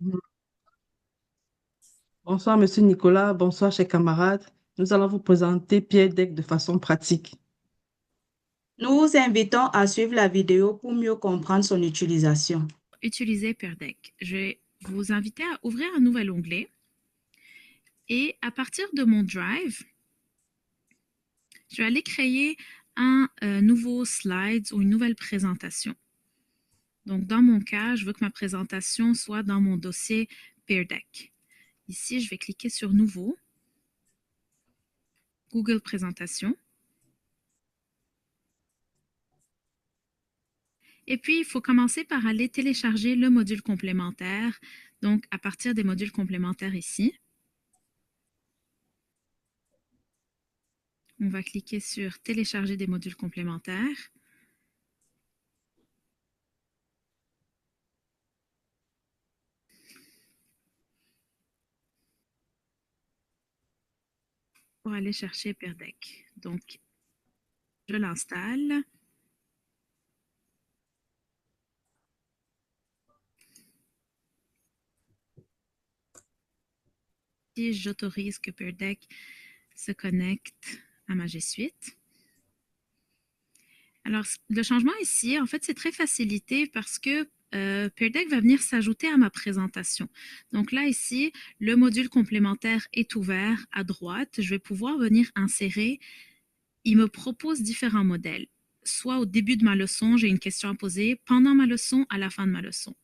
Mhm. Bonsoir, Monsieur Nicolas. Bonsoir, chers camarades. Nous allons vous présenter Peer Deck de façon pratique. Nous vous invitons à suivre la vidéo pour mieux comprendre son utilisation. Utiliser Peer Deck. Je vais vous inviter à ouvrir un nouvel onglet et à partir de mon Drive, je vais aller créer un nouveau slide ou une nouvelle présentation. Donc, dans mon cas, je veux que ma présentation soit dans mon dossier Peer Deck. Ici, je vais cliquer sur Nouveau, Google Présentation. Et puis, il faut commencer par aller télécharger le module complémentaire. Donc, à partir des modules complémentaires ici, on va cliquer sur Télécharger des modules complémentaires. Pour aller chercher Peer Deck. Donc, je l'installe. Si j'autorise que Peer Deck se connecte à ma G Suite. Alors, le changement ici, en fait, c'est très facilité parce que Peer Deck va venir s'ajouter à ma présentation. Donc là, ici, le module complémentaire est ouvert à droite. Je vais pouvoir venir insérer. Il me propose différents modèles. Soit au début de ma leçon, j'ai une question à poser, pendant ma leçon, à la fin de ma leçon.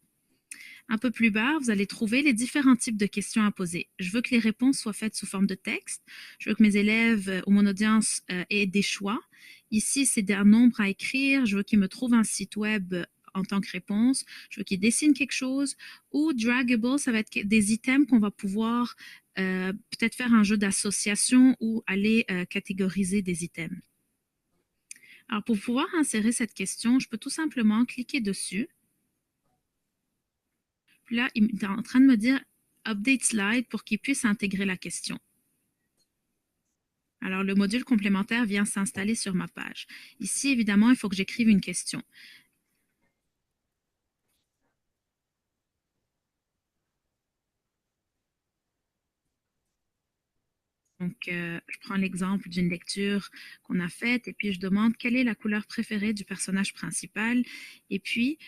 Un peu plus bas, vous allez trouver les différents types de questions à poser. Je veux que les réponses soient faites sous forme de texte. Je veux que mes élèves ou mon audience aient des choix. Ici, c'est un nombre à écrire. Je veux qu'ils me trouvent un site web en tant que réponse. Je veux qu'ils dessinent quelque chose. Ou draggable, ça va être des items qu'on va pouvoir peut-être faire un jeu d'association ou aller catégoriser des items. Alors, pour pouvoir insérer cette question, je peux tout simplement cliquer dessus. Puis là, il est en train de me dire Update slide pour qu'il puisse intégrer la question. Alors, le module complémentaire vient s'installer sur ma page. Ici, évidemment, il faut que j'écrive une question. Donc, je prends l'exemple d'une lecture qu'on a faite et puis je demande quelle est la couleur préférée du personnage principal. Et puis,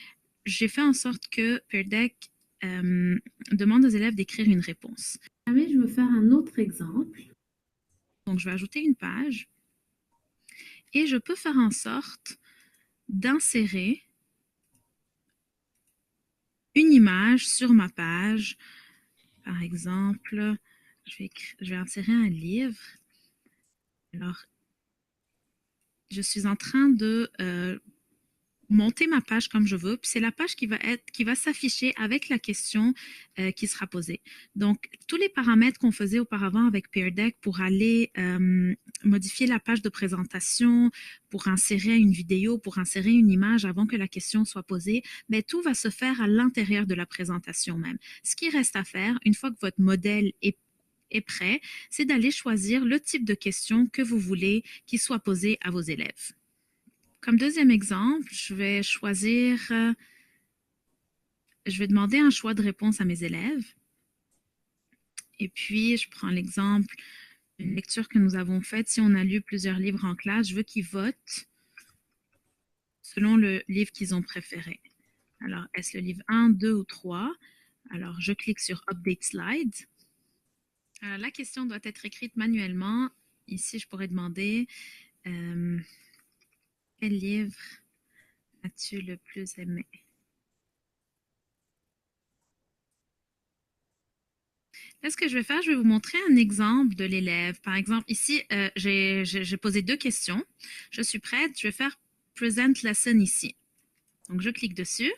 j'ai fait en sorte que Peer Deck demande aux élèves d'écrire une réponse. Mais je veux faire un autre exemple. Donc, je vais ajouter une page et je peux faire en sorte d'insérer une image sur ma page. Par exemple, je vais insérer un livre. Alors, je suis en train de monter ma page comme je veux. Puis c'est la page qui va s'afficher avec la question qui sera posée. Donc, tous les paramètres qu'on faisait auparavant avec Peer Deck pour aller modifier la page de présentation, pour insérer une vidéo, pour insérer une image avant que la question soit posée, mais tout va se faire à l'intérieur de la présentation même. Ce qui reste à faire, une fois que votre modèle est prêt, c'est d'aller choisir le type de question que vous voulez qui soit posée à vos élèves. Comme deuxième exemple, je vais demander un choix de réponse à mes élèves. Et puis, je prends l'exemple d'une lecture que nous avons faite. Si on a lu plusieurs livres en classe, je veux qu'ils votent selon le livre qu'ils ont préféré. Alors, est-ce le livre 1, 2 ou 3? Alors, je clique sur Update Slide. Alors, la question doit être écrite manuellement. Ici, je pourrais demander euh, quel livre as-tu le plus aimé? Là, ce que je vais faire, je vais vous montrer un exemple de l'élève. Par exemple, ici, j'ai posé deux questions. Je suis prête. Je vais faire Present Lesson ici. Donc, je clique dessus.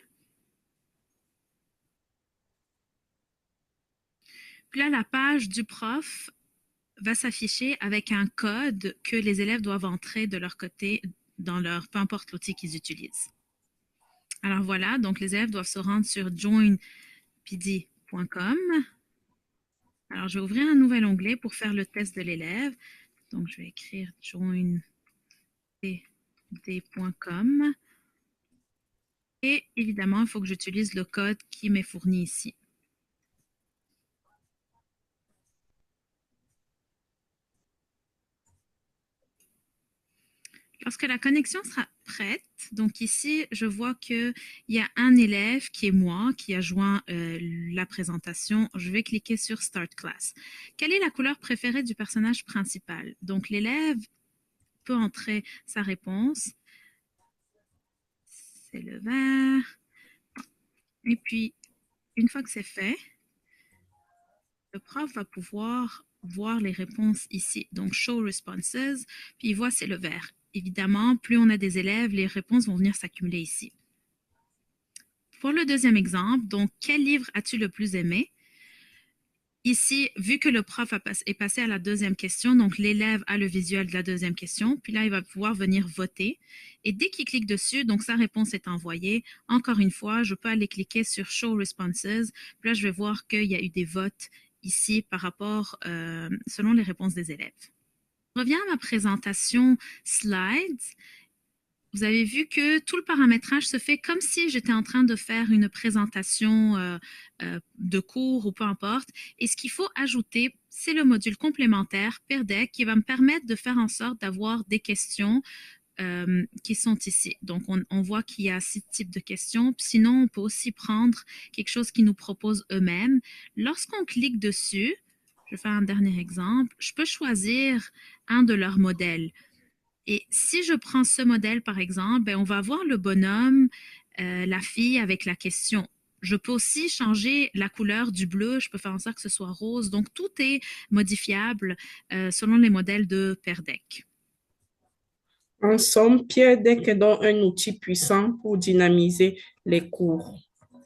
Puis là, la page du prof va s'afficher avec un code que les élèves doivent entrer de leur côté dans leur, peu importe l'outil qu'ils utilisent. Alors voilà, donc les élèves doivent se rendre sur joinpd.com. Alors, je vais ouvrir un nouvel onglet pour faire le test de l'élève. Donc, je vais écrire joinpd.com. Et évidemment, il faut que j'utilise le code qui m'est fourni ici. Lorsque la connexion sera prête, donc ici, je vois qu'il y a un élève qui est moi, qui a joint la présentation. Je vais cliquer sur Start Class. Quelle est la couleur préférée du personnage principal? Donc, l'élève peut entrer sa réponse. C'est le vert. Et puis, une fois que c'est fait, le prof va pouvoir voir les réponses ici. Donc, Show Responses, puis il voit c'est le vert. Évidemment, plus on a des élèves, les réponses vont venir s'accumuler ici. Pour le deuxième exemple, donc, quel livre as-tu le plus aimé? Ici, vu que le prof est passé à la deuxième question, donc l'élève a le visuel de la deuxième question, puis là, il va pouvoir venir voter. Et dès qu'il clique dessus, donc sa réponse est envoyée. Encore une fois, je peux aller cliquer sur Show Responses. Puis là, je vais voir qu'il y a eu des votes ici par rapport, selon les réponses des élèves. Je reviens à ma présentation slides. Vous avez vu que tout le paramétrage se fait comme si j'étais en train de faire une présentation de cours ou peu importe. Et ce qu'il faut ajouter, c'est le module complémentaire Peer Deck qui va me permettre de faire en sorte d'avoir des questions qui sont ici. Donc, on voit qu'il y a 6 types de questions. Sinon, on peut aussi prendre quelque chose qu'ils nous proposent eux-mêmes. Lorsqu'on clique dessus, je vais faire un dernier exemple, je peux choisir un de leurs modèles. Et si je prends ce modèle, par exemple, ben, on va voir le bonhomme, la fille avec la question. Je peux aussi changer la couleur du bleu, je peux faire en sorte que ce soit rose. Donc, tout est modifiable selon les modèles de Peer Deck. En somme, Peer Deck est donc un outil puissant pour dynamiser les cours.